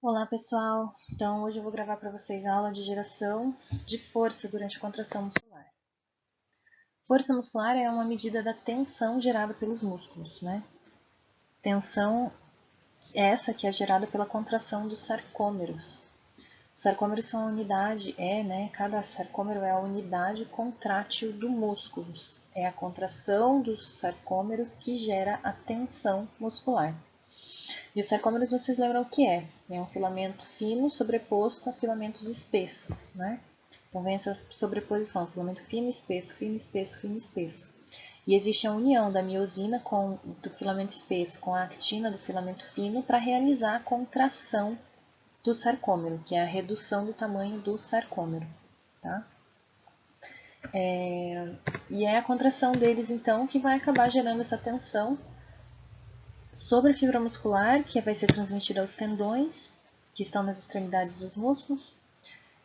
Olá pessoal, então hoje eu vou gravar para vocês a aula de geração de força durante a contração muscular. Força muscular é uma medida da tensão gerada pelos músculos, né? Tensão essa que é gerada pela contração dos sarcômeros. Os sarcômeros são a unidade, cada sarcômero é a unidade contrátil do músculo. É a contração dos sarcômeros que gera a tensão muscular. E os sarcômeros vocês lembram o que é? É um filamento fino sobreposto a filamentos espessos, né? Então vem essa sobreposição, filamento fino, espesso, fino, espesso, fino, espesso. E existe a união da miosina do filamento espesso com a actina do filamento fino para realizar a contração do sarcômero, que é a redução do tamanho do sarcômero, tá? E é a contração deles, então, que vai acabar gerando essa tensão sobre a fibra muscular, que vai ser transmitida aos tendões, que estão nas extremidades dos músculos,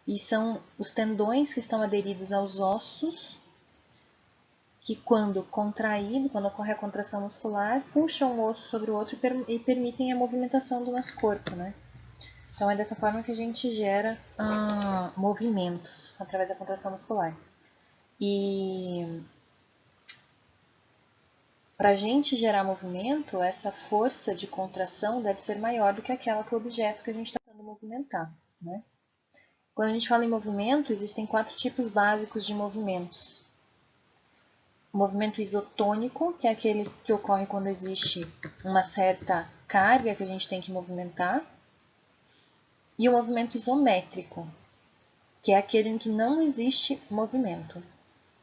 e são os tendões que estão aderidos aos ossos, que quando contraído, quando ocorre a contração muscular, puxam um osso sobre o outro e permitem a movimentação do nosso corpo, né? Então é dessa forma que a gente gera movimentos através da contração muscular. E para a gente gerar movimento, essa força de contração deve ser maior do que aquela que o objeto que a gente está tentando movimentar, né? Quando a gente fala em movimento, existem 4 tipos básicos de movimentos. O movimento isotônico, que é aquele que ocorre quando existe uma certa carga que a gente tem que movimentar. E o movimento isométrico, que é aquele em que não existe movimento.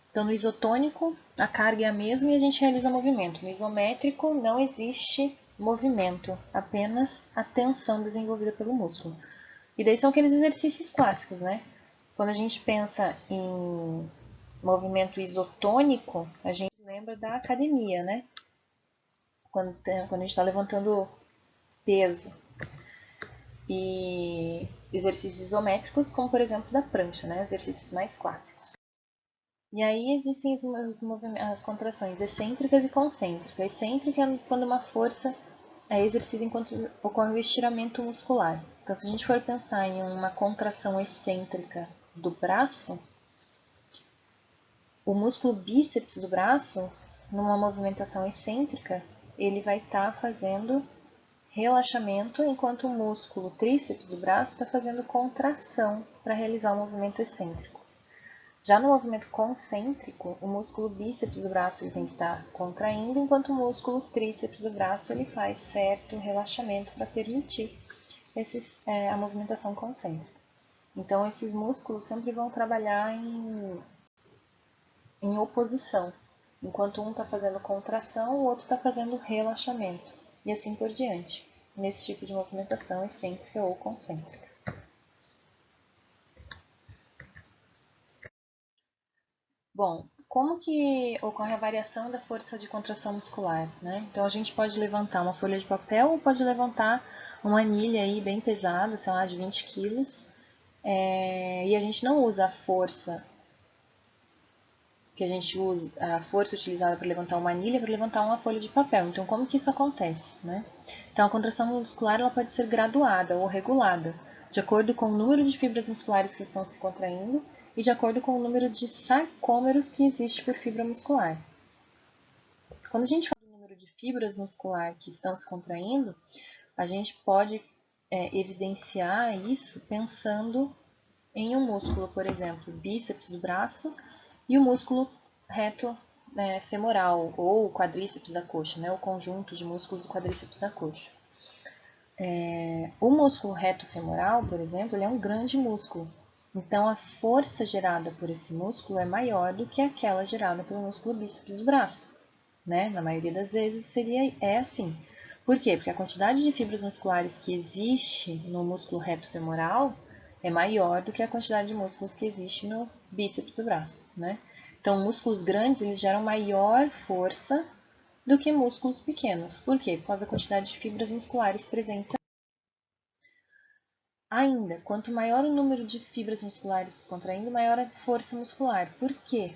Então, no isotônico, a carga é a mesma e a gente realiza movimento. No isométrico, não existe movimento, apenas a tensão desenvolvida pelo músculo. E daí são aqueles exercícios clássicos, né? Quando a gente pensa em movimento isotônico, a gente lembra da academia, né? Quando a gente está levantando peso. E exercícios isométricos, como por exemplo da prancha, né? Exercícios mais clássicos. E aí existem as contrações excêntricas e concêntricas. Excêntrica é quando uma força é exercida enquanto ocorre o estiramento muscular. Então, se a gente for pensar em uma contração excêntrica do braço, o músculo bíceps do braço, numa movimentação excêntrica, ele vai estar fazendo relaxamento, enquanto o músculo tríceps do braço está fazendo contração para realizar o movimento excêntrico. Já no movimento concêntrico, o músculo bíceps do braço ele tem que estar contraindo, enquanto o músculo tríceps do braço ele faz certo relaxamento para permitir a movimentação concêntrica. Então, esses músculos sempre vão trabalhar em oposição. Enquanto um está fazendo contração, o outro está fazendo relaxamento. E assim por diante, nesse tipo de movimentação excêntrica ou concêntrica. Bom, como que ocorre a variação da força de contração muscular, né? Então, a gente pode levantar uma folha de papel ou pode levantar uma anilha aí bem pesada, sei lá, de 20 quilos, e a gente não usa a força que a gente usa, a força utilizada para levantar uma anilha para levantar uma folha de papel. Então, como que isso acontece, né? Então, a contração muscular ela pode ser graduada ou regulada, de acordo com o número de fibras musculares que estão se contraindo e de acordo com o número de sarcômeros que existe por fibra muscular. Quando a gente fala do número de fibras musculares que estão se contraindo, a gente pode evidenciar isso pensando em um músculo, por exemplo, bíceps do braço e o músculo reto femoral ou quadríceps da coxa, né, o conjunto de músculos do quadríceps da coxa. O músculo reto femoral, por exemplo, ele é um grande músculo. Então, a força gerada por esse músculo é maior do que aquela gerada pelo músculo bíceps do braço. Né? Na maioria das vezes é assim. Por quê? Porque a quantidade de fibras musculares que existe no músculo reto femoral é maior do que a quantidade de músculos que existe no bíceps do braço, né? Então, músculos grandes eles geram maior força do que músculos pequenos. Por quê? Por causa da quantidade de fibras musculares presentes. Ainda, quanto maior o número de fibras musculares contraindo, maior a força muscular. Por quê?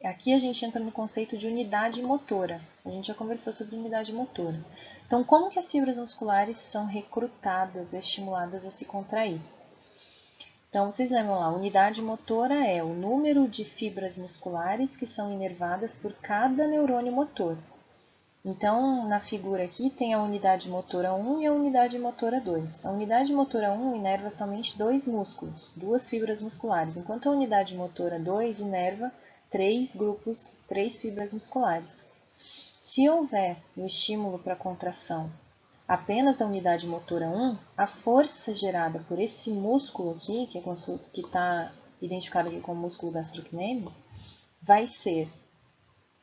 Aqui a gente entra no conceito de unidade motora. A gente já conversou sobre unidade motora. Então, como que as fibras musculares são recrutadas, estimuladas a se contrair? Então, vocês lembram lá, unidade motora é o número de fibras musculares que são inervadas por cada neurônio motor. Então, na figura aqui tem a unidade motora 1 e a unidade motora 2. A unidade motora 1 inerva somente dois músculos, duas fibras musculares, enquanto a unidade motora 2 inerva três fibras musculares. Se houver no estímulo para a contração apenas da unidade motora 1, a força gerada por esse músculo aqui, que está identificado aqui como músculo gastrocnêmico, vai ser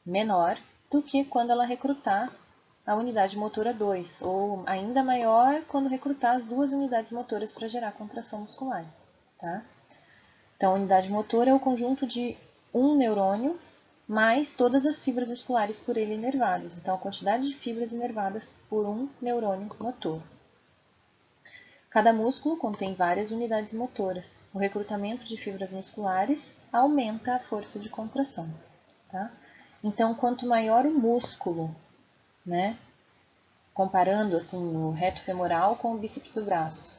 menor do que quando ela recrutar a unidade motora 2, ou ainda maior quando recrutar as duas unidades motoras para gerar contração muscular. Tá? Então, a unidade motora é o conjunto de um neurônio mais todas as fibras musculares por ele inervadas. Então, a quantidade de fibras inervadas por um neurônio motor. Cada músculo contém várias unidades motoras. O recrutamento de fibras musculares aumenta a força de contração. Tá? Então, quanto maior o músculo, né, comparando assim o reto femoral com o bíceps do braço,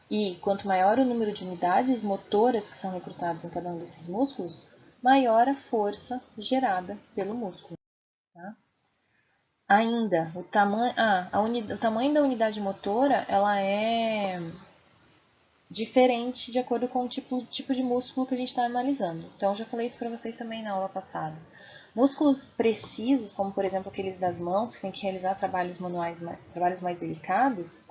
e quanto maior o número de unidades motoras que são recrutadas em cada um desses músculos, maior a força gerada pelo músculo. Tá? Ainda, o tamanho da unidade motora ela é diferente de acordo com o tipo de músculo que a gente está analisando. Então, eu já falei isso para vocês também na aula passada. Músculos precisos, como por exemplo aqueles das mãos, que tem que realizar trabalhos manuais, trabalhos mais delicados,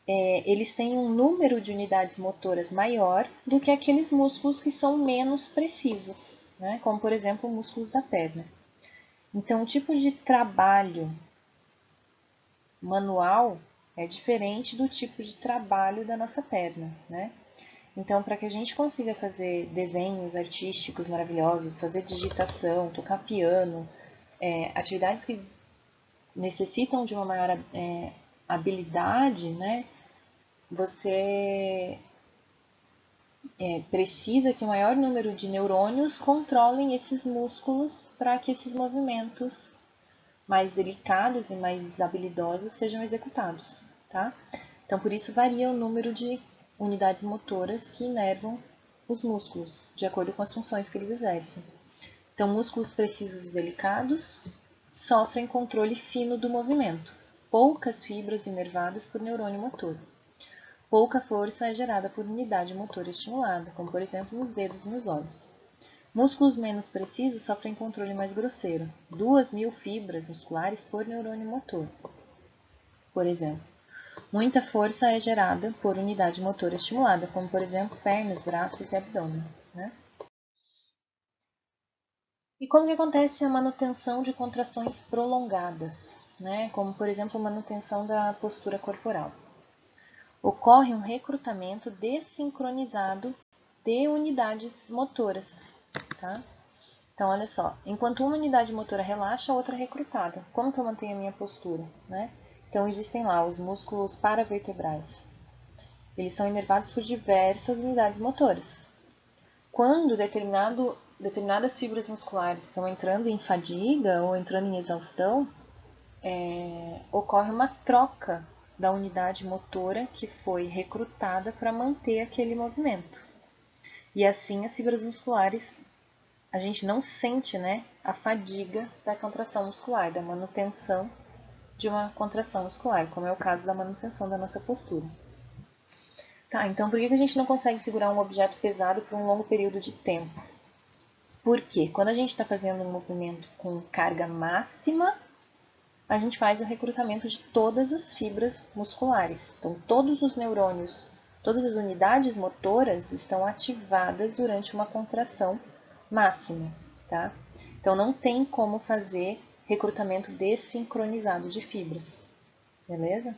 eles têm um número de unidades motoras maior do que aqueles músculos que são menos precisos, né? Como por exemplo músculos da perna. Então, o tipo de trabalho manual é diferente do tipo de trabalho da nossa perna, né? Então, para que a gente consiga fazer desenhos artísticos maravilhosos, fazer digitação, tocar piano, atividades que necessitam de uma maior habilidade, né? Você precisa que o maior número de neurônios controlem esses músculos para que esses movimentos mais delicados e mais habilidosos sejam executados, tá? Então, por isso varia o número de unidades motoras que inervam os músculos, de acordo com as funções que eles exercem. Então, músculos precisos e delicados sofrem controle fino do movimento, poucas fibras inervadas por neurônio motor. Pouca força é gerada por unidade motora estimulada, como por exemplo nos dedos e nos olhos. Músculos menos precisos sofrem controle mais grosseiro, 2.000 fibras musculares por neurônio motor, por exemplo. Muita força é gerada por unidade motora estimulada, como por exemplo pernas, braços e abdômen. Né? E como que acontece a manutenção de contrações prolongadas, né? Como por exemplo a manutenção da postura corporal? Ocorre um recrutamento desincronizado de unidades motoras. Tá? Então, olha só, enquanto uma unidade motora relaxa, a outra é recrutada. Como que eu mantenho a minha postura? Né? Então, existem lá os músculos paravertebrais. Eles são inervados por diversas unidades motoras. Quando determinadas fibras musculares estão entrando em fadiga ou entrando em exaustão, ocorre uma troca da unidade motora que foi recrutada para manter aquele movimento. E assim as fibras musculares, a gente não sente, né, a fadiga da contração muscular, da manutenção de uma contração muscular, como é o caso da manutenção da nossa postura. Tá, então por que a gente não consegue segurar um objeto pesado por um longo período de tempo? Porque quando a gente está fazendo um movimento com carga máxima, a gente faz o recrutamento de todas as fibras musculares. Então, todos os neurônios, todas as unidades motoras estão ativadas durante uma contração máxima, tá? Então, não tem como fazer recrutamento desincronizado de fibras, beleza?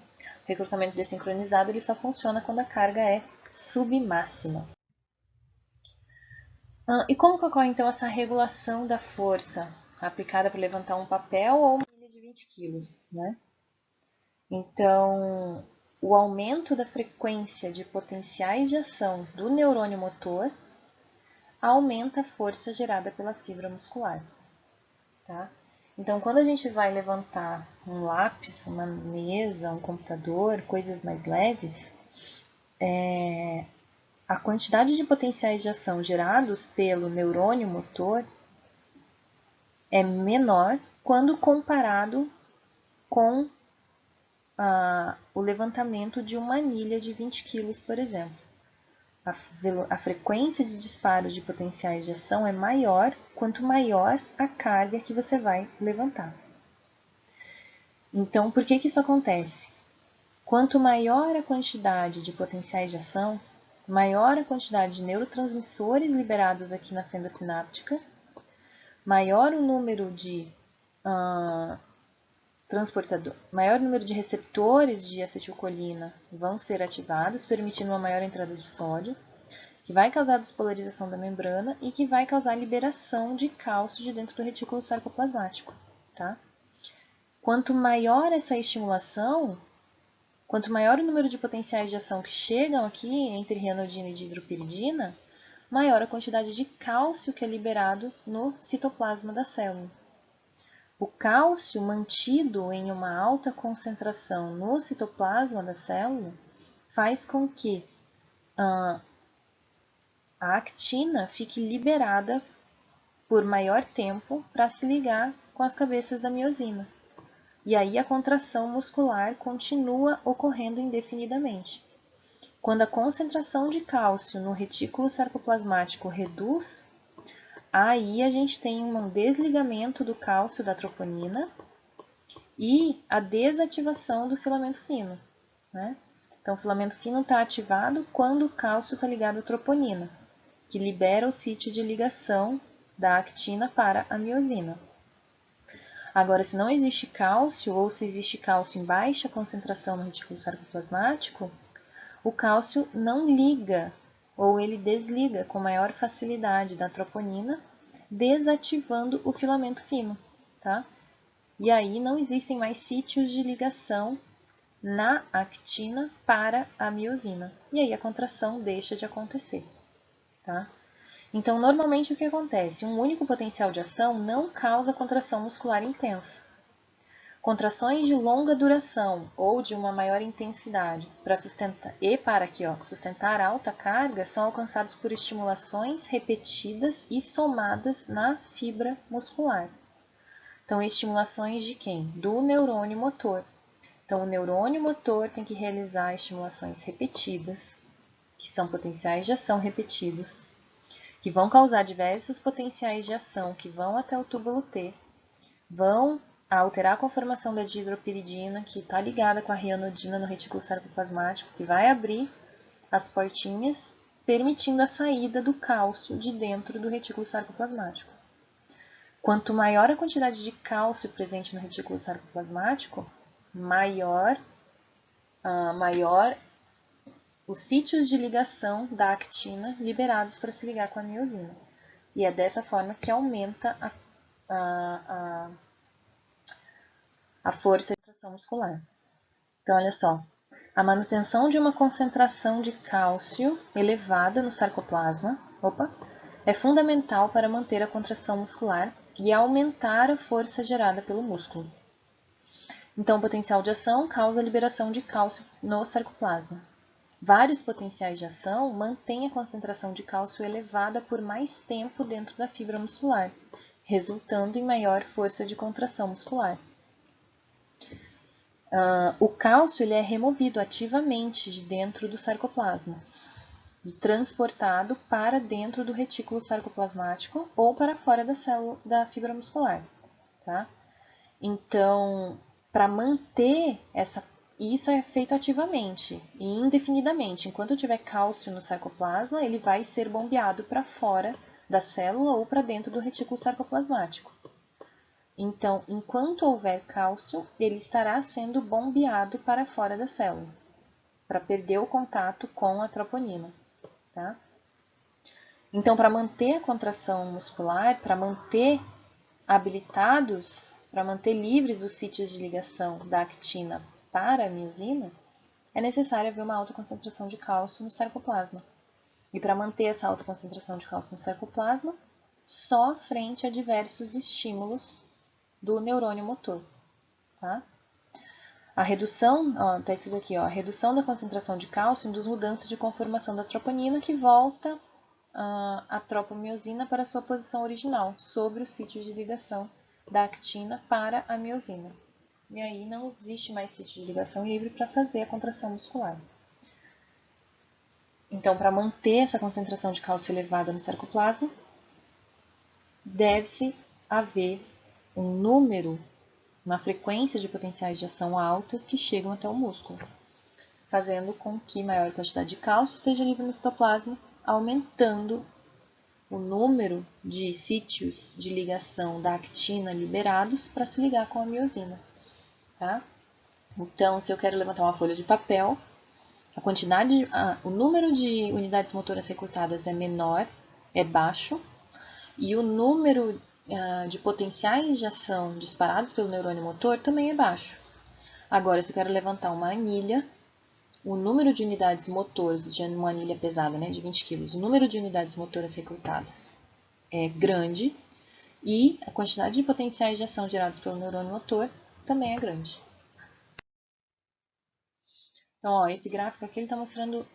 O recrutamento desincronizado ele só funciona quando a carga é submáxima. E como que ocorre, então, essa regulação da força aplicada para levantar um papel ou uma ilha de 20 quilos, né? Então, o aumento da frequência de potenciais de ação do neurônio motor aumenta a força gerada pela fibra muscular, tá? Então, quando a gente vai levantar um lápis, uma mesa, um computador, coisas mais leves, a quantidade de potenciais de ação gerados pelo neurônio motor é menor quando comparado com o levantamento de uma anilha de 20 kg, por exemplo. A frequência de disparo de potenciais de ação é maior quanto maior a carga que você vai levantar. Então, por que isso acontece? Quanto maior a quantidade de potenciais de ação, maior a quantidade de neurotransmissores liberados aqui na fenda sináptica, maior o número de maior número de receptores de acetilcolina vão ser ativados, permitindo uma maior entrada de sódio, que vai causar despolarização da membrana e que vai causar liberação de cálcio de dentro do retículo sarcoplasmático, tá? Quanto maior essa estimulação, quanto maior o número de potenciais de ação que chegam aqui entre renodina e dihidropiridina, maior a quantidade de cálcio que é liberado no citoplasma da célula. O cálcio mantido em uma alta concentração no citoplasma da célula faz com que a actina fique liberada por maior tempo para se ligar com as cabeças da miosina. E aí a contração muscular continua ocorrendo indefinidamente. Quando a concentração de cálcio no retículo sarcoplasmático reduz, aí a gente tem um desligamento do cálcio da troponina e a desativação do filamento fino, né? Então, o filamento fino está ativado quando o cálcio está ligado à troponina, que libera o sítio de ligação da actina para a miosina. Agora, se não existe cálcio, ou se existe cálcio em baixa concentração no retículo sarcoplasmático, o cálcio não liga, ou ele desliga com maior facilidade da troponina, desativando o filamento fino, tá? E aí não existem mais sítios de ligação na actina para a miosina. E aí a contração deixa de acontecer, tá? Então, normalmente o que acontece? Um único potencial de ação não causa contração muscular intensa. Contrações de longa duração ou de uma maior intensidade sustentar alta carga são alcançados por estimulações repetidas e somadas na fibra muscular. Então, estimulações de quem? Do neurônio motor. Então, o neurônio motor tem que realizar estimulações repetidas, que são potenciais de ação repetidos, que vão causar diversos potenciais de ação que vão até o túbulo T, vão alterar a conformação da dihidropiridina, que está ligada com a rianodina no retículo sarcoplasmático, que vai abrir as portinhas, permitindo a saída do cálcio de dentro do retículo sarcoplasmático. Quanto maior a quantidade de cálcio presente no retículo sarcoplasmático, maior os sítios de ligação da actina liberados para se ligar com a miosina. E é dessa forma que aumenta a força de contração muscular. Então, olha só, a manutenção de uma concentração de cálcio elevada no sarcoplasma é fundamental para manter a contração muscular e aumentar a força gerada pelo músculo. Então, o potencial de ação causa a liberação de cálcio no sarcoplasma. Vários potenciais de ação mantêm a concentração de cálcio elevada por mais tempo dentro da fibra muscular, resultando em maior força de contração muscular. O cálcio ele é removido ativamente de dentro do sarcoplasma e transportado para dentro do retículo sarcoplasmático ou para fora da célula da fibra muscular, tá? Então, para manter isso é feito ativamente e indefinidamente. Enquanto tiver cálcio no sarcoplasma, ele vai ser bombeado para fora da célula ou para dentro do retículo sarcoplasmático. Então, enquanto houver cálcio, ele estará sendo bombeado para fora da célula, para perder o contato com a troponina, tá? Então, para manter a contração muscular, para manter habilitados, para manter livres os sítios de ligação da actina para a miosina, é necessário haver uma alta concentração de cálcio no sarcoplasma. E para manter essa alta concentração de cálcio no sarcoplasma, só frente a diversos estímulos do neurônio motor, tá? A redução, tá escrito aqui, a redução da concentração de cálcio induz mudança de conformação da troponina que volta a tropomiosina para sua posição original, sobre o sítio de ligação da actina para a miosina. E aí não existe mais sítio de ligação livre para fazer a contração muscular. Então, para manter essa concentração de cálcio elevada no sarcoplasma, deve-se haver um número, uma frequência de potenciais de ação altas que chegam até o músculo, fazendo com que maior quantidade de cálcio esteja livre no citoplasma, aumentando o número de sítios de ligação da actina liberados para se ligar com a miosina, tá? Então, se eu quero levantar uma folha de papel, o número de unidades motoras recrutadas é menor, é baixo, e o número de potenciais de ação disparados pelo neurônio motor também é baixo. Agora, se eu quero levantar uma anilha, o número de unidades motoras de uma anilha pesada, né, de 20 kg, o número de unidades motoras recrutadas é grande e a quantidade de potenciais de ação gerados pelo neurônio motor também é grande. Então, ó, esse gráfico aqui está mostrando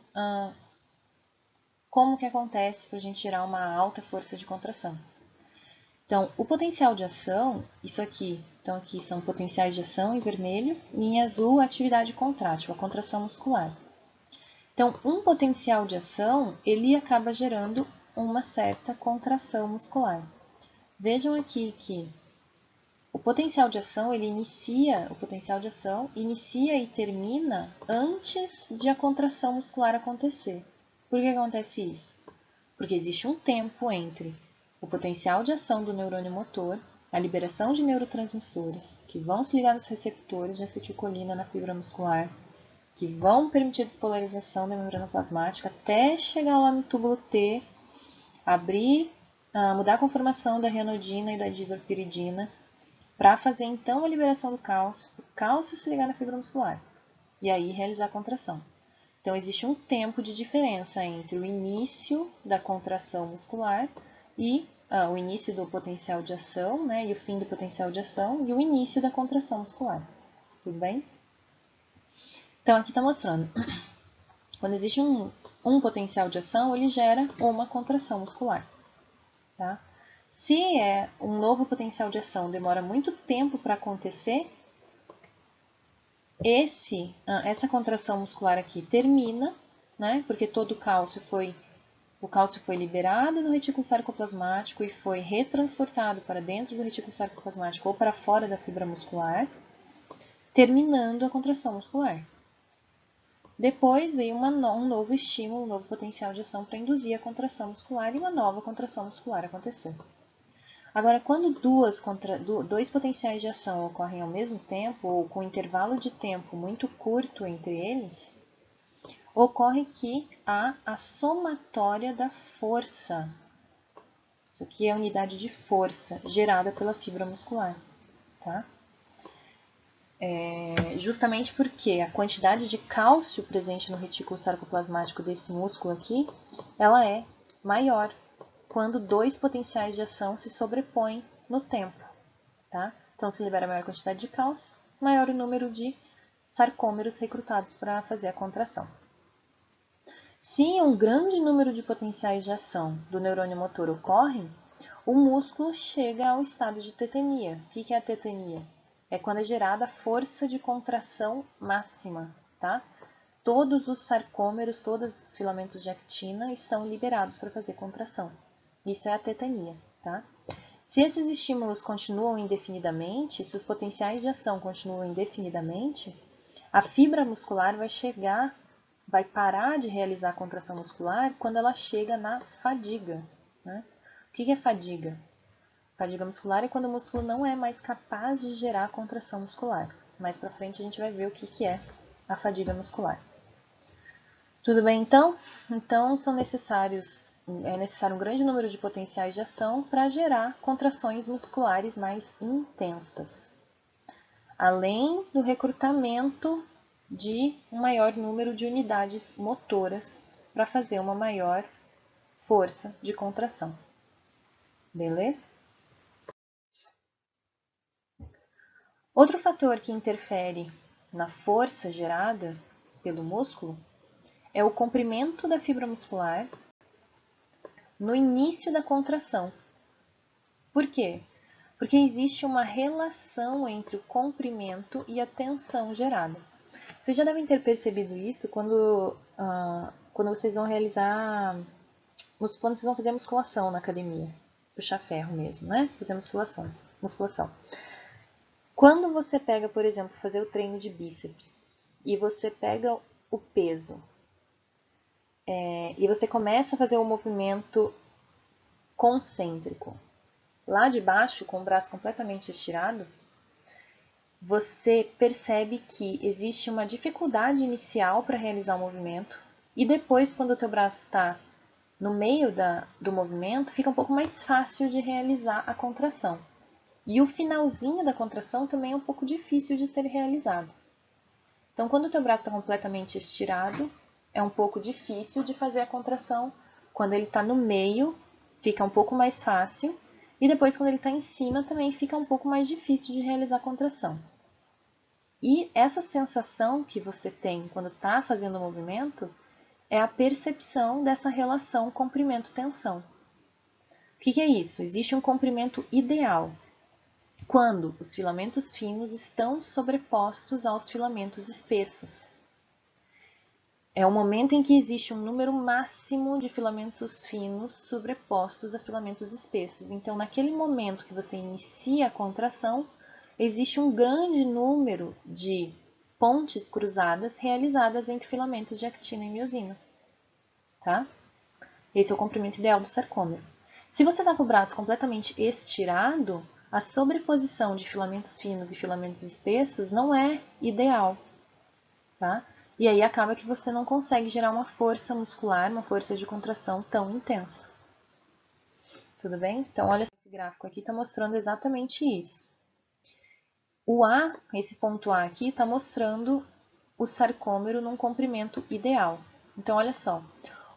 como que acontece para a gente gerar uma alta força de contração. Então, o potencial de ação, isso aqui, então aqui são potenciais de ação em vermelho, e em azul a atividade contrátil, a contração muscular. Então, um potencial de ação, ele acaba gerando uma certa contração muscular. Vejam aqui que o potencial de ação inicia e termina antes de a contração muscular acontecer. Por que acontece isso? Porque existe um tempo entre o potencial de ação do neurônio motor, a liberação de neurotransmissores que vão se ligar nos receptores de acetilcolina na fibra muscular, que vão permitir a despolarização da membrana plasmática até chegar lá no túbulo T, mudar a conformação da rianodina e da dihidropiridina, para fazer então a liberação do cálcio, o cálcio se ligar na fibra muscular e aí realizar a contração. Então, existe um tempo de diferença entre o início da contração muscular e o início do potencial de ação, né, e o fim do potencial de ação e o início da contração muscular. Tudo bem? Então, aqui está mostrando. Quando existe um potencial de ação, ele gera uma contração muscular. Tá? Se é um novo potencial de ação demora muito tempo para acontecer, essa contração muscular aqui termina, né? Porque todo o cálcio foi liberado no retículo sarcoplasmático e foi retransportado para dentro do retículo sarcoplasmático ou para fora da fibra muscular, terminando a contração muscular. Depois veio um novo estímulo, um novo potencial de ação para induzir a contração muscular e uma nova contração muscular acontecer. Agora, quando dois potenciais de ação ocorrem ao mesmo tempo, ou com um intervalo de tempo muito curto entre eles, ocorre que há a somatória da força. Isso aqui é a unidade de força gerada pela fibra muscular. Tá? Justamente porque a quantidade de cálcio presente no retículo sarcoplasmático desse músculo aqui, ela é maior quando dois potenciais de ação se sobrepõem no tempo, tá? Então, se libera maior quantidade de cálcio, maior o número de sarcômeros recrutados para fazer a contração. Se um grande número de potenciais de ação do neurônio motor ocorrem, o músculo chega ao estado de tetania. O que é a tetania? É quando é gerada a força de contração máxima, tá? Todos os sarcômeros, todos os filamentos de actina estão liberados para fazer contração. Isso é a tetania, tá? Se esses estímulos continuam indefinidamente, se os potenciais de ação continuam indefinidamente, a fibra muscular vai parar de realizar a contração muscular quando ela chega na fadiga, né? O que é fadiga? Fadiga muscular é quando o músculo não é mais capaz de gerar contração muscular. Mais para frente a gente vai ver o que é a fadiga muscular. Tudo bem, então? Então, é necessário um grande número de potenciais de ação para gerar contrações musculares mais intensas, além do recrutamento de um maior número de unidades motoras para fazer uma maior força de contração. Beleza? Outro fator que interfere na força gerada pelo músculo é o comprimento da fibra muscular no início da contração. Por quê? Porque existe uma relação entre o comprimento e a tensão gerada. Vocês já devem ter percebido isso quando vocês vão realizar, quando vocês vão fazer musculação na academia, puxar ferro mesmo, né? Fazer musculação. Quando você pega, por exemplo, fazer o treino de bíceps e você pega o peso e você começa a fazer o movimento concêntrico, lá de baixo, com o braço completamente estirado, você percebe que existe uma dificuldade inicial para realizar o movimento e depois, quando o teu braço está no meio do movimento, fica um pouco mais fácil de realizar a contração. E o finalzinho da contração também é um pouco difícil de ser realizado. Então, quando o teu braço está completamente estirado, é um pouco difícil de fazer a contração. Quando ele está no meio, fica um pouco mais fácil. E depois, quando ele está em cima, também fica um pouco mais difícil de realizar a contração. E essa sensação que você tem quando está fazendo o movimento é a percepção dessa relação comprimento-tensão. O que é isso? Existe um comprimento ideal, quando os filamentos finos estão sobrepostos aos filamentos espessos. É o momento em que existe um número máximo de filamentos finos sobrepostos a filamentos espessos. Então, naquele momento que você inicia a contração, existe um grande número de pontes cruzadas realizadas entre filamentos de actina e miosina. Tá? Esse é o comprimento ideal do sarcômero. Se você está com o braço completamente estirado, a sobreposição de filamentos finos e filamentos espessos não é ideal. Tá? E aí acaba que você não consegue gerar uma força muscular, uma força de contração tão intensa. Tudo bem? Então, olha, esse gráfico aqui está mostrando exatamente isso. O A, esse ponto A aqui, está mostrando o sarcômero num comprimento ideal. Então, olha só,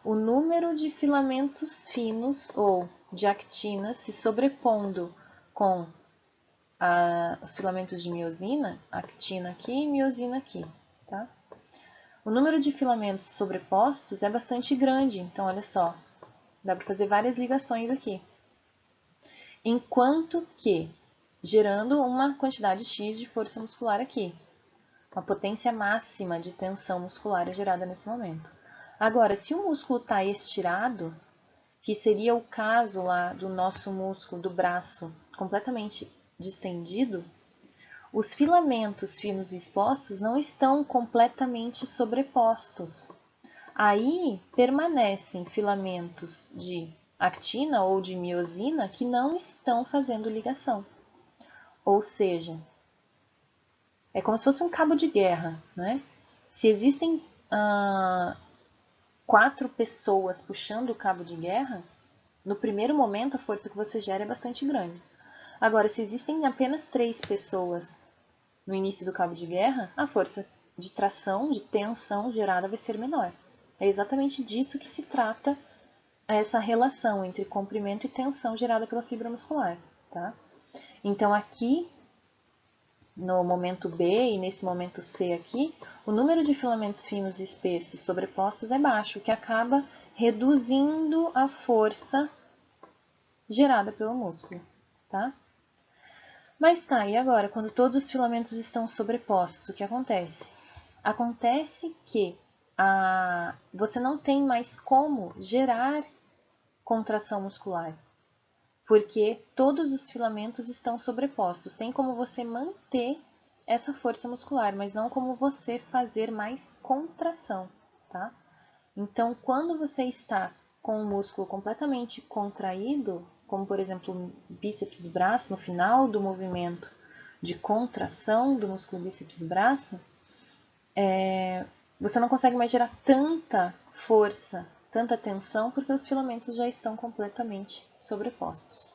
o número de filamentos finos ou de actina se sobrepondo com os filamentos de miosina, actina aqui e miosina aqui, tá? O número de filamentos sobrepostos é bastante grande, então olha só, dá para fazer várias ligações aqui. Enquanto que, gerando uma quantidade X de força muscular aqui, uma potência máxima de tensão muscular é gerada nesse momento. Agora, se o músculo está estirado, que seria o caso lá do nosso músculo do braço completamente distendido, os filamentos finos expostos não estão completamente sobrepostos. Aí permanecem filamentos de actina ou de miosina que não estão fazendo ligação. Ou seja, é como se fosse um cabo de guerra, né? Se existem 4 pessoas puxando o cabo de guerra, no primeiro momento a força que você gera é bastante grande. Agora, se existem apenas 3 pessoas no início do cabo de guerra, a força de tração, de tensão gerada vai ser menor. É exatamente disso que se trata essa relação entre comprimento e tensão gerada pela fibra muscular, tá? Então, aqui, no momento B e nesse momento C aqui, o número de filamentos finos e espessos sobrepostos é baixo, o que acaba reduzindo a força gerada pelo músculo, tá? Mas tá, e agora, quando todos os filamentos estão sobrepostos, o que acontece? Acontece que você não tem mais como gerar contração muscular, porque todos os filamentos estão sobrepostos. Tem como você manter essa força muscular, mas não como você fazer mais contração, tá? Então, quando você está com o músculo completamente contraído, como por exemplo o bíceps do braço, no final do movimento de contração do músculo bíceps do braço, você não consegue mais gerar tanta força, tanta tensão, porque os filamentos já estão completamente sobrepostos.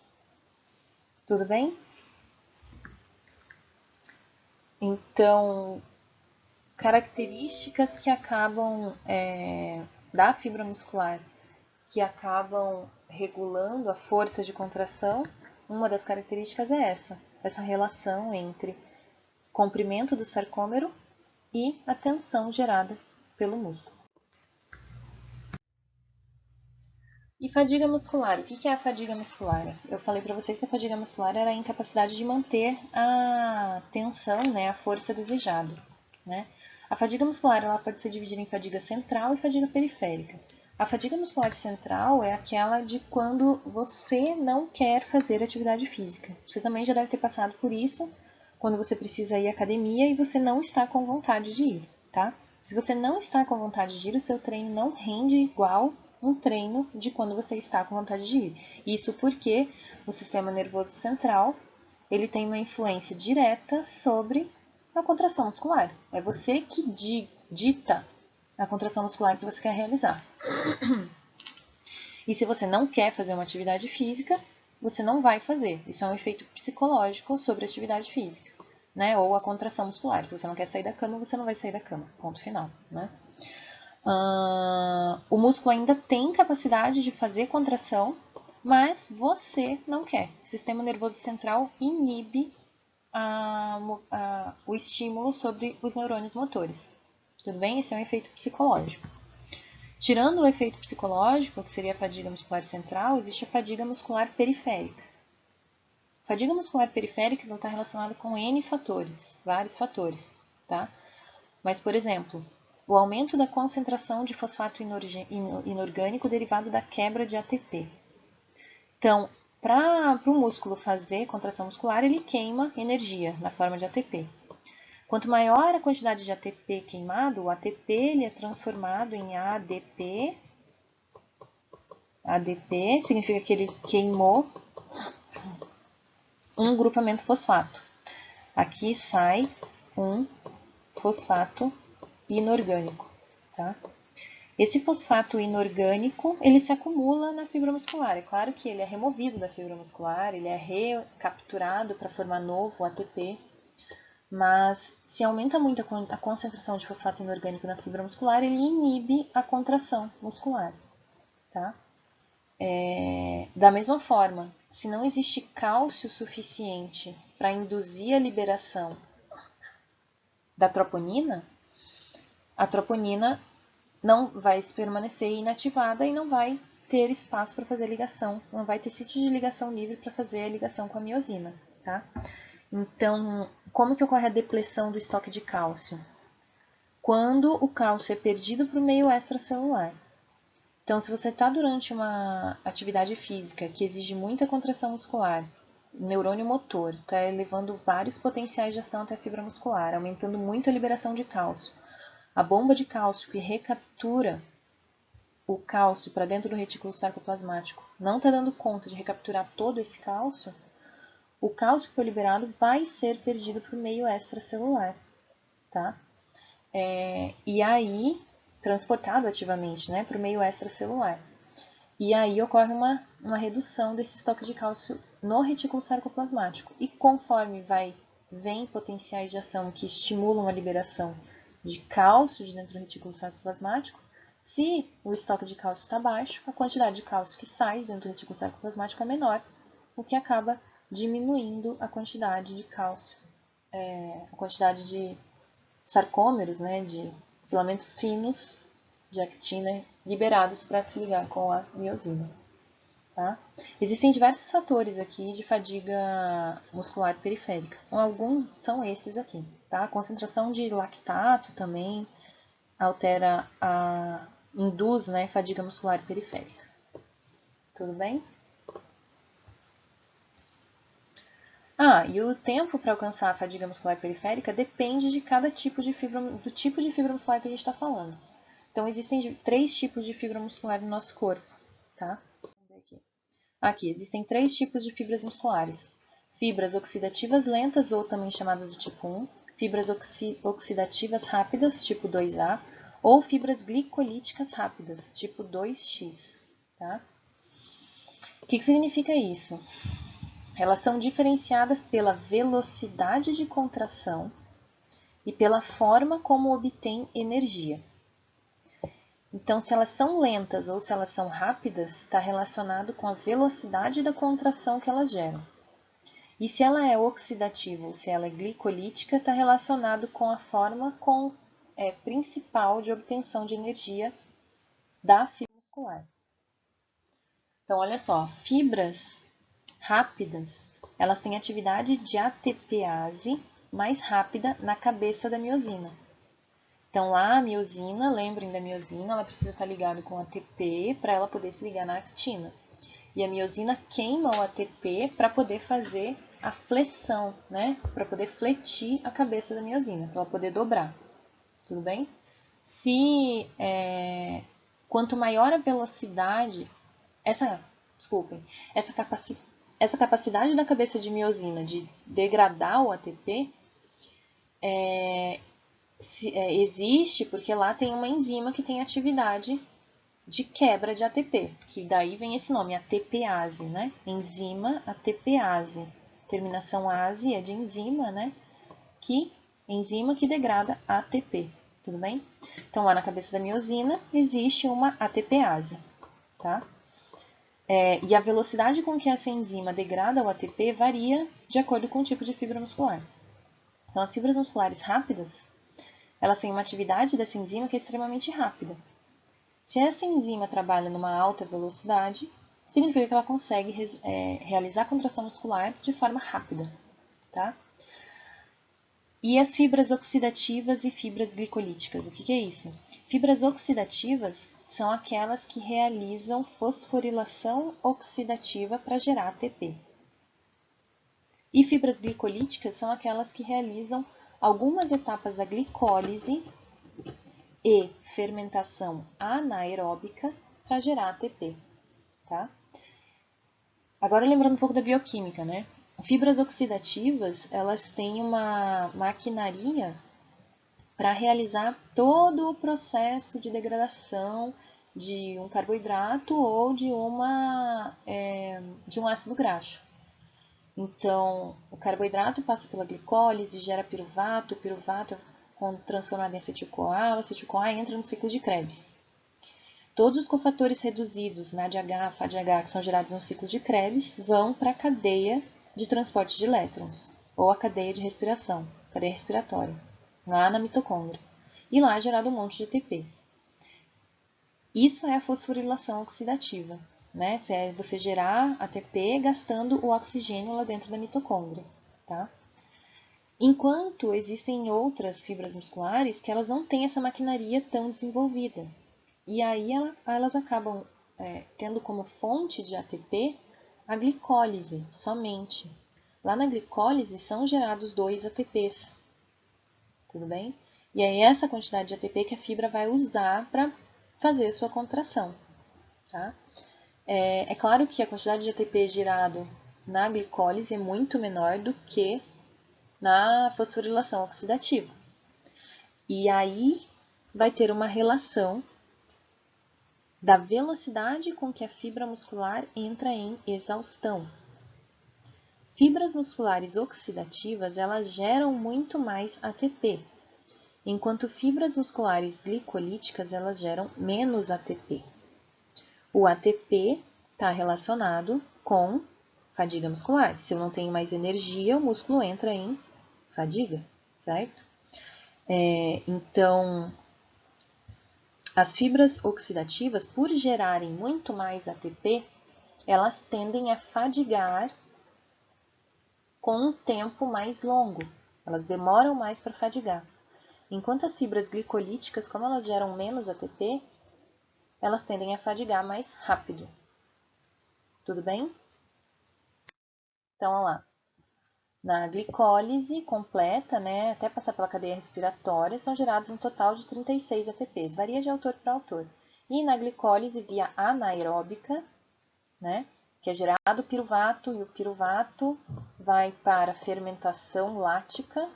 Tudo bem? Então, características que acabam da fibra muscular que acabam regulando a força de contração, uma das características é essa relação entre comprimento do sarcômero e a tensão gerada pelo músculo. E fadiga muscular? O que é a fadiga muscular? Eu falei para vocês que a fadiga muscular era a incapacidade de manter a tensão, né, a força desejada. Né? A fadiga muscular ela pode ser dividida em fadiga central e fadiga periférica. A fadiga muscular central é aquela de quando você não quer fazer atividade física. Você também já deve ter passado por isso, quando você precisa ir à academia e você não está com vontade de ir, tá? Se você não está com vontade de ir, o seu treino não rende igual um treino de quando você está com vontade de ir. Isso porque o sistema nervoso central ele tem uma influência direta sobre a contração muscular. É você que dita a contração muscular que você quer realizar. E se você não quer fazer uma atividade física, você não vai fazer. Isso é um efeito psicológico sobre a atividade física, né? Ou a contração muscular. Se você não quer sair da cama, você não vai sair da cama. Ponto final, né? O músculo ainda tem capacidade de fazer contração, mas você não quer. O sistema nervoso central inibe o estímulo sobre os neurônios motores. Tudo bem? Esse é um efeito psicológico. Tirando o efeito psicológico, que seria a fadiga muscular central, existe a fadiga muscular periférica. A fadiga muscular periférica está relacionada com N fatores, vários fatores, tá? Mas, por exemplo, o aumento da concentração de fosfato inorgânico derivado da quebra de ATP. Então, para o músculo fazer contração muscular, ele queima energia na forma de ATP. Quanto maior a quantidade de ATP queimado, o ATP ele é transformado em ADP. ADP significa que ele queimou um grupamento fosfato. Aqui sai um fosfato inorgânico, tá? Esse fosfato inorgânico, ele se acumula na fibra muscular. É claro que ele é removido da fibra muscular, ele é recapturado para formar novo ATP, mas se aumenta muito a concentração de fosfato inorgânico na fibra muscular, ele inibe a contração muscular, tá? Da mesma forma, se não existe cálcio suficiente para induzir a liberação da troponina, a troponina não vai permanecer inativada e não vai ter espaço para fazer ligação, não vai ter sítio de ligação livre para fazer a ligação com a miosina, tá? Então, como que ocorre a depleção do estoque de cálcio? Quando o cálcio é perdido para o meio extracelular. Então, se você está durante uma atividade física que exige muita contração muscular, o neurônio motor está elevando vários potenciais de ação até a fibra muscular, aumentando muito a liberação de cálcio. A bomba de cálcio que recaptura o cálcio para dentro do retículo sarcoplasmático não está dando conta de recapturar todo esse cálcio, o cálcio que foi liberado vai ser perdido para o meio extracelular, tá? E aí, transportado ativamente, né, para o meio extracelular. E aí ocorre uma redução desse estoque de cálcio no retículo sarcoplasmático. E conforme vem potenciais de ação que estimulam a liberação de cálcio de dentro do retículo sarcoplasmático, se o estoque de cálcio está baixo, a quantidade de cálcio que sai de dentro do retículo sarcoplasmático é menor, o que acaba diminuindo a quantidade de cálcio, a quantidade de sarcômeros, né, de filamentos finos de actina liberados para se ligar com a miosina. Tá? Existem diversos fatores aqui de fadiga muscular periférica. Alguns são esses aqui. Tá? A concentração de lactato também induz, né, fadiga muscular periférica. Tudo bem? E o tempo para alcançar a fadiga muscular periférica depende de cada tipo de do tipo de fibra muscular que a gente está falando. Então, existem 3 tipos de fibra muscular no nosso corpo, tá? Aqui, existem 3 tipos de fibras musculares. Fibras oxidativas lentas, ou também chamadas do tipo 1, fibras oxidativas rápidas, tipo 2A, ou fibras glicolíticas rápidas, tipo 2X, tá? O que significa isso? Elas são diferenciadas pela velocidade de contração e pela forma como obtém energia. Então, se elas são lentas ou se elas são rápidas, está relacionado com a velocidade da contração que elas geram. E se ela é oxidativa ou se ela é glicolítica, está relacionado com a forma principal de obtenção de energia da fibra muscular. Então, olha só, fibras rápidas, elas têm atividade de ATPase mais rápida na cabeça da miosina. Então, lá a miosina, lembrem da miosina, ela precisa estar ligada com ATP para ela poder se ligar na actina. E a miosina queima o ATP para poder fazer a flexão, né? Para poder fletir a cabeça da miosina, para ela poder dobrar. Tudo bem? Quanto maior a velocidade, essa capacidade da cabeça de miosina de degradar o ATP existe porque lá tem uma enzima que tem atividade de quebra de ATP, que daí vem esse nome, ATPase, né? Enzima ATPase. Terminação ase é de enzima, né? Enzima que degrada ATP, tudo bem? Então, lá na cabeça da miosina existe uma ATPase, tá? E a velocidade com que essa enzima degrada o ATP varia de acordo com o tipo de fibra muscular. Então, as fibras musculares rápidas, elas têm uma atividade dessa enzima que é extremamente rápida. Se essa enzima trabalha numa alta velocidade, significa que ela consegue realizar a contração muscular de forma rápida, tá? E as fibras oxidativas e fibras glicolíticas, o que é isso? Fibras oxidativas são aquelas que realizam fosforilação oxidativa para gerar ATP. E fibras glicolíticas são aquelas que realizam algumas etapas da glicólise e fermentação anaeróbica para gerar ATP, tá? Agora lembrando um pouco da bioquímica, né? Fibras oxidativas, elas têm uma maquinaria para realizar todo o processo de degradação de um carboidrato ou de um ácido graxo. Então, o carboidrato passa pela glicólise, gera piruvato, o piruvato é transformado em acetil-CoA, o acetil-CoA entra no ciclo de Krebs. Todos os cofatores reduzidos, NADH, FADH, que são gerados no ciclo de Krebs, vão para a cadeia de transporte de elétrons, ou a cadeia de respiração, cadeia respiratória, lá na mitocôndria. E lá é gerado um monte de ATP. Isso é a fosforilação oxidativa, né? É você gerar ATP gastando o oxigênio lá dentro da mitocôndria, tá? Enquanto existem outras fibras musculares que elas não têm essa maquinaria tão desenvolvida. E aí elas acabam tendo como fonte de ATP a glicólise somente. Lá na glicólise são gerados 2 ATPs, tudo bem? E aí essa quantidade de ATP que a fibra vai usar para fazer a sua contração, tá? É claro que a quantidade de ATP gerado na glicólise é muito menor do que na fosforilação oxidativa. E aí vai ter uma relação da velocidade com que a fibra muscular entra em exaustão. Fibras musculares oxidativas, elas geram muito mais ATP, enquanto fibras musculares glicolíticas, elas geram menos ATP. O ATP está relacionado com fadiga muscular. Se eu não tenho mais energia, o músculo entra em fadiga, certo? Então, as fibras oxidativas, por gerarem muito mais ATP, elas tendem a fadigar com um tempo mais longo. Elas demoram mais para fadigar. Enquanto as fibras glicolíticas, como elas geram menos ATP, elas tendem a fadigar mais rápido. Tudo bem? Então, olha lá. Na glicólise completa, né, até passar pela cadeia respiratória, são gerados um total de 36 ATPs. Varia de autor para autor. E na glicólise via anaeróbica, né, que é gerado piruvato, e o piruvato vai para fermentação lática,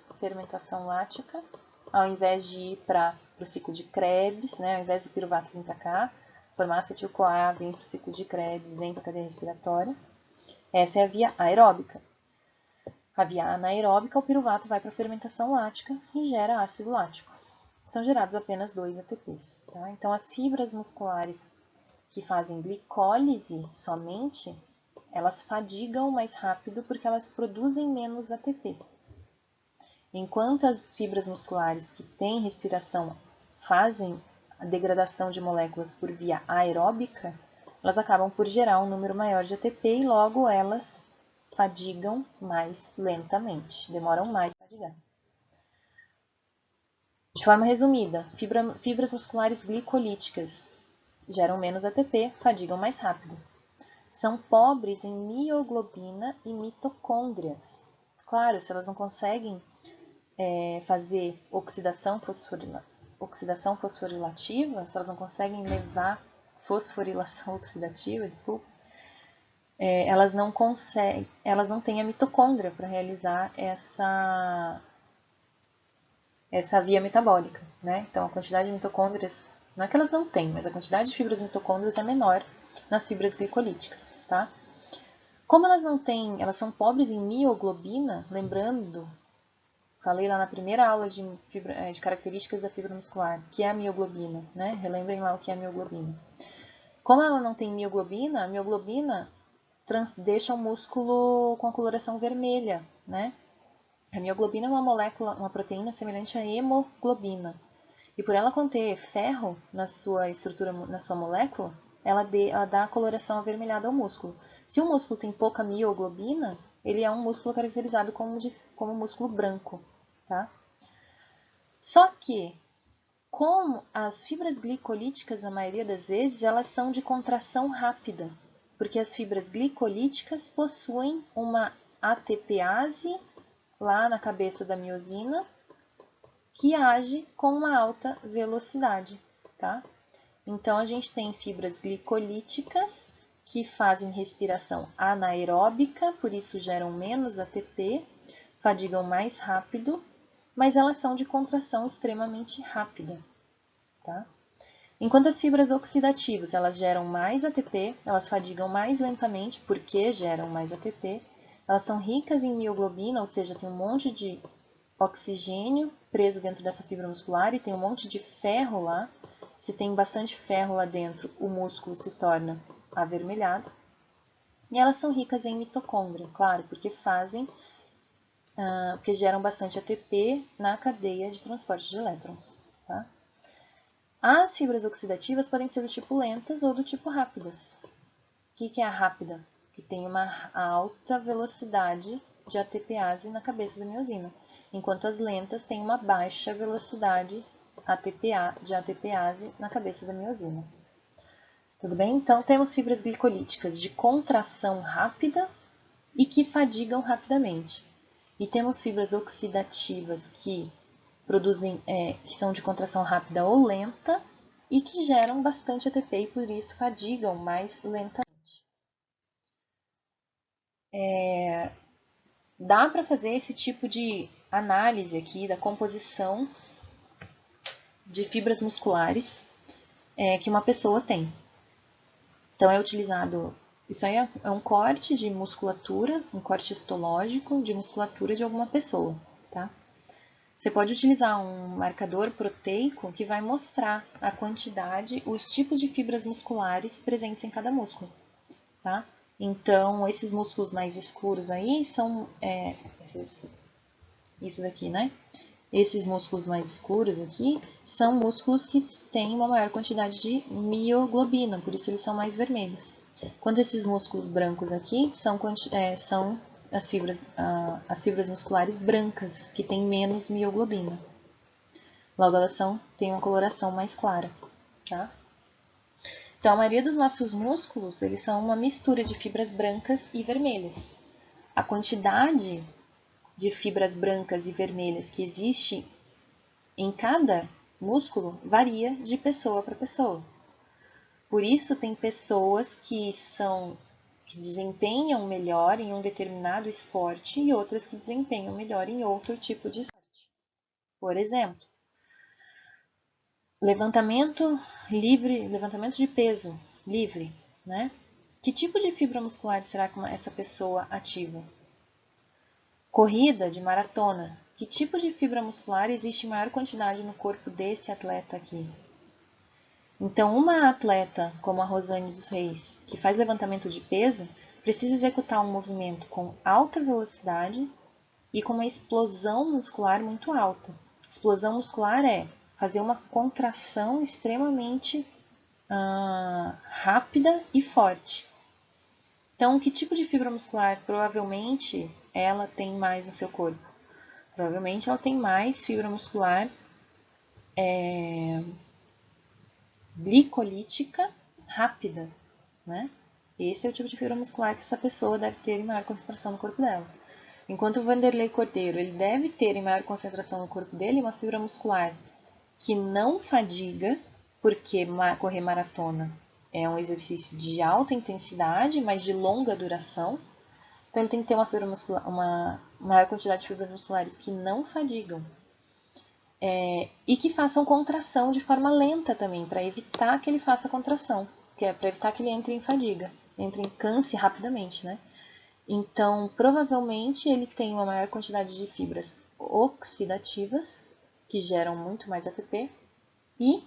ao invés de ir para o ciclo de Krebs, né, ao invés do piruvato vir para cá, formar acetil-CoA, vem para o ciclo de Krebs, vem para a cadeia respiratória. Essa é a via aeróbica. A via anaeróbica, o piruvato vai para a fermentação lática e gera ácido lático. são gerados apenas 2 ATPs. Tá? Então, as fibras musculares que fazem glicólise somente, elas fadigam mais rápido porque elas produzem menos ATP. Enquanto as fibras musculares que têm respiração fazem a degradação de moléculas por via aeróbica, elas acabam por gerar um número maior de ATP e logo elas fadigam mais lentamente, demoram mais para fadigar. De forma resumida, fibras musculares glicolíticas geram menos ATP, fadigam mais rápido. São pobres em mioglobina e mitocôndrias. Claro, se elas não conseguem fazer oxidação fosforilativa, se elas não conseguem levar fosforilação oxidativa, desculpa, elas não têm a mitocôndria para realizar essa via metabólica, né? Então, a quantidade de mitocôndrias, não é que elas não têm, mas a quantidade de fibras mitocôndrias é menor nas fibras glicolíticas, tá? Como elas não têm, elas são pobres em mioglobina, lembrando, falei lá na primeira aula de características da fibra muscular, que é a mioglobina, né? Relembrem lá o que é a mioglobina. Como ela não tem mioglobina, a mioglobina deixa o músculo com a coloração vermelha, né? A mioglobina é uma molécula, uma proteína semelhante à hemoglobina. E por ela conter ferro na sua estrutura, na sua molécula, ela dá a coloração avermelhada ao músculo. Se o músculo tem pouca mioglobina, ele é um músculo caracterizado como músculo branco, tá? Só que, como as fibras glicolíticas, a maioria das vezes, elas são de contração rápida, porque as fibras glicolíticas possuem uma ATPase lá na cabeça da miosina, que age com uma alta velocidade, tá? Então, a gente tem fibras glicolíticas que fazem respiração anaeróbica, por isso geram menos ATP, fadigam mais rápido, mas elas são de contração extremamente rápida, tá? Enquanto as fibras oxidativas, elas geram mais ATP, elas fadigam mais lentamente, porque geram mais ATP, elas são ricas em mioglobina, ou seja, tem um monte de oxigênio preso dentro dessa fibra muscular e tem um monte de ferro lá. Se tem bastante ferro lá dentro, o músculo se torna avermelhado. E elas são ricas em mitocôndria, claro, porque porque geram bastante ATP na cadeia de transporte de elétrons, tá? As fibras oxidativas podem ser do tipo lentas ou do tipo rápidas. O que é a rápida? Que tem uma alta velocidade de ATPase na cabeça da miosina, enquanto as lentas têm uma baixa velocidade de ATPase na cabeça da miosina. Tudo bem? Então, temos fibras glicolíticas de contração rápida e que fadigam rapidamente. E temos fibras oxidativas que que são de contração rápida ou lenta e que geram bastante ATP e por isso fadigam mais lentamente. Dá para fazer esse tipo de análise aqui da composição de fibras musculares que uma pessoa tem. Então, é utilizado, isso aí é um corte de musculatura, um corte histológico de musculatura de alguma pessoa, tá? Você pode utilizar um marcador proteico que vai mostrar a quantidade, os tipos de fibras musculares presentes em cada músculo, tá? Então, esses músculos mais escuros aí são isso daqui, né? Esses músculos mais escuros aqui são músculos que têm uma maior quantidade de mioglobina, por isso eles são mais vermelhos. Quanto esses músculos brancos aqui são as fibras musculares brancas, que têm menos mioglobina. Logo, elas têm uma coloração mais clara, tá? Então, a maioria dos nossos músculos, eles são uma mistura de fibras brancas e vermelhas. A quantidade de fibras brancas e vermelhas que existe em cada músculo varia de pessoa para pessoa. Por isso, tem pessoas que desempenham melhor em um determinado esporte e outras que desempenham melhor em outro tipo de esporte. Por exemplo, levantamento de peso livre, né? Que tipo de fibra muscular será que essa pessoa ativa? Corrida de maratona. Que tipo de fibra muscular existe em maior quantidade no corpo desse atleta aqui? Então, uma atleta como a Rosane dos Reis, que faz levantamento de peso, precisa executar um movimento com alta velocidade e com uma explosão muscular muito alta. Explosão muscular é fazer uma contração extremamente rápida e forte. Então, que tipo de fibra muscular provavelmente ela tem mais no seu corpo? Provavelmente ela tem mais fibra muscular glicolítica rápida, né? Esse é o tipo de fibra muscular que essa pessoa deve ter em maior concentração no corpo dela. Enquanto o Vanderlei Cordeiro, ele deve ter em maior concentração no corpo dele uma fibra muscular que não fadiga, porque correr maratona é um exercício de alta intensidade, mas de longa duração. Então ele tem que ter uma maior quantidade de fibras musculares que não fadigam. E que façam contração de forma lenta também, para evitar que ele faça contração, que é para evitar que ele entre em fadiga, entre em canse rapidamente, né? Então, provavelmente ele tem uma maior quantidade de fibras oxidativas, que geram muito mais ATP, e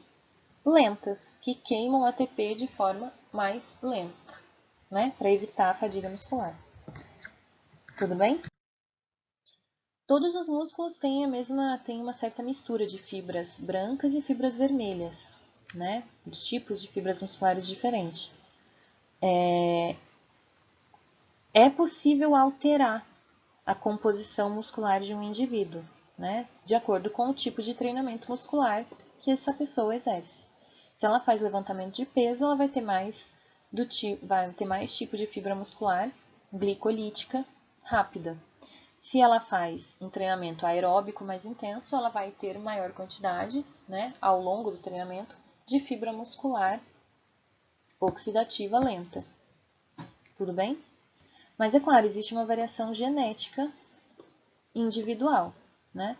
lentas, que queimam ATP de forma mais lenta, né? Para evitar a fadiga muscular. Tudo bem? Todos os músculos têm uma certa mistura de fibras brancas e fibras vermelhas, né? De tipos de fibras musculares diferentes. É possível alterar a composição muscular de um indivíduo, né? De acordo com o tipo de treinamento muscular que essa pessoa exerce. Se ela faz levantamento de peso, ela vai ter mais tipo de fibra muscular glicolítica rápida. Se ela faz um treinamento aeróbico mais intenso, ela vai ter maior quantidade, né, ao longo do treinamento, de fibra muscular oxidativa lenta. Tudo bem? Mas é claro, existe uma variação genética individual, né?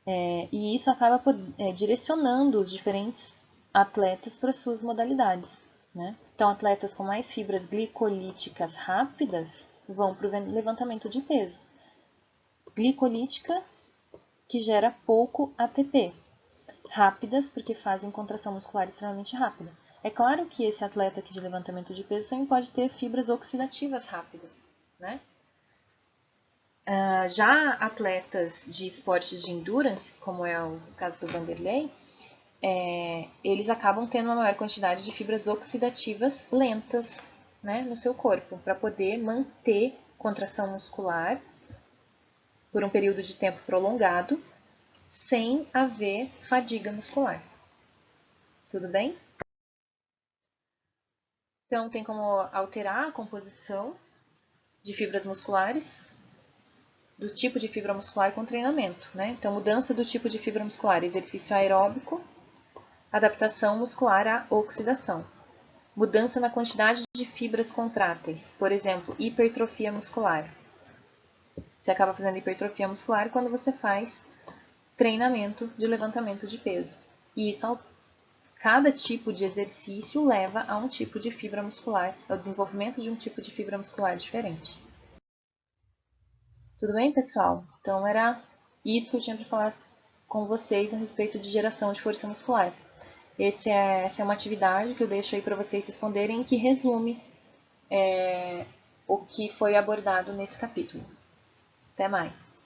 E isso acaba direcionando os diferentes atletas para suas modalidades, né? Então, atletas com mais fibras glicolíticas rápidas vão para o levantamento de peso. Glicolítica, que gera pouco ATP. Rápidas, porque fazem contração muscular extremamente rápida. É claro que esse atleta aqui de levantamento de peso também pode ter fibras oxidativas rápidas, né? Já atletas de esportes de endurance, como é o caso do Vanderlei, eles acabam tendo uma maior quantidade de fibras oxidativas lentas, né, no seu corpo, para poder manter contração muscular por um período de tempo prolongado, sem haver fadiga muscular. Tudo bem? Então, tem como alterar a composição de fibras musculares, do tipo de fibra muscular com treinamento, né? Então, mudança do tipo de fibra muscular, exercício aeróbico, adaptação muscular à oxidação. Mudança na quantidade de fibras contráteis, por exemplo, hipertrofia muscular. Você acaba fazendo hipertrofia muscular quando você faz treinamento de levantamento de peso. E isso, cada tipo de exercício leva a um tipo de fibra muscular, ao desenvolvimento de um tipo de fibra muscular diferente. Tudo bem, pessoal? Então, era isso que eu tinha para falar com vocês a respeito de geração de força muscular. Essa é uma atividade que eu deixo aí para vocês responderem, que resume o que foi abordado nesse capítulo. Até mais!